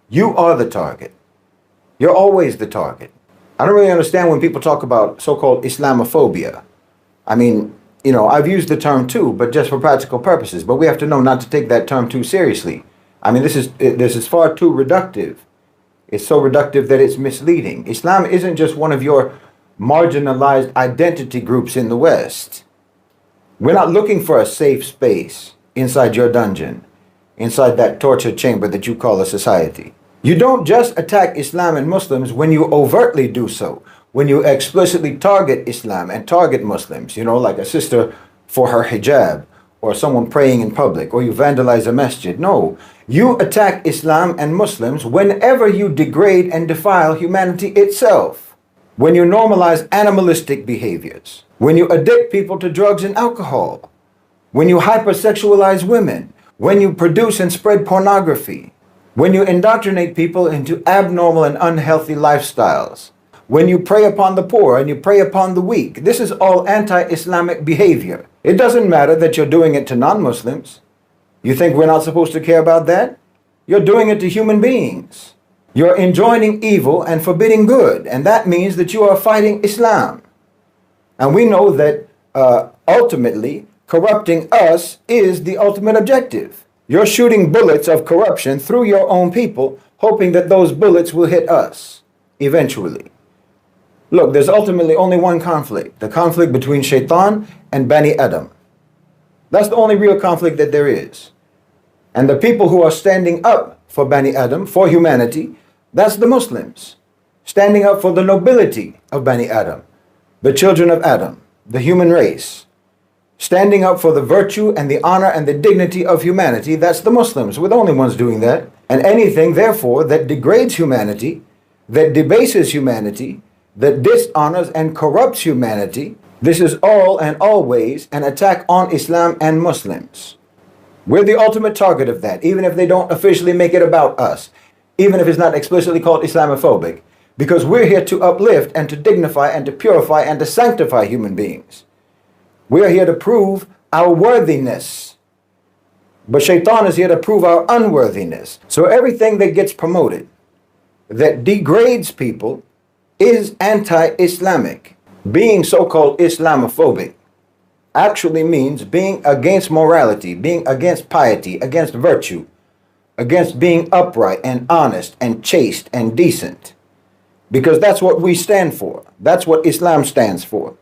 You are the target. You're always the target. I don't really understand when people talk about so-called Islamophobia. I mean, you know, I've used the term too, but just for practical purposes. But we have to know not to take that term too seriously. I mean, this is far too reductive. It's so reductive that it's misleading. Islam isn't just one of your marginalized identity groups in the West. We're not looking for a safe space inside your dungeon, inside that torture chamber that you call a society. You don't just attack Islam and Muslims when you overtly do so, when you explicitly target Islam and target Muslims, you know, like a sister for her hijab, or someone praying in public, or you vandalize a masjid. No, you attack Islam and Muslims whenever you degrade and defile humanity itself, when you normalize animalistic behaviors, when you addict people to drugs and alcohol, when you hypersexualize women, when you produce and spread pornography, when you indoctrinate people into abnormal and unhealthy lifestyles, when you prey upon the poor and you prey upon the weak. This is all anti-Islamic behavior. It doesn't matter that you're doing it to non-Muslims. You think we're not supposed to care about that? You're doing it to human beings. You're enjoining evil and forbidding good, and that means that you are fighting Islam. And we know that ultimately, corrupting us is the ultimate objective. You're shooting bullets of corruption through your own people, hoping that those bullets will hit us eventually. Look, there's ultimately only one conflict, the conflict between Shaitan and Bani Adam. That's the only real conflict that there is. And the people who are standing up for Bani Adam, for humanity, that's the Muslims, standing up for the nobility of Bani Adam, the children of Adam, the human race. Standing up for the virtue and the honor and the dignity of humanity, that's the Muslims. We're the only ones doing that. And anything, therefore, that degrades humanity, that debases humanity, that dishonors and corrupts humanity, this is all and always an attack on Islam and Muslims. We're the ultimate target of that, even if they don't officially make it about us, even if it's not explicitly called Islamophobic, because we're here to uplift and to dignify and to purify and to sanctify human beings. We're here to prove our worthiness. But Shaitan is here to prove our unworthiness. So everything that gets promoted, that degrades people, is anti-Islamic. Being so-called Islamophobic actually means being against morality, being against piety, against virtue, against being upright and honest and chaste and decent. Because that's what we stand for. That's what Islam stands for.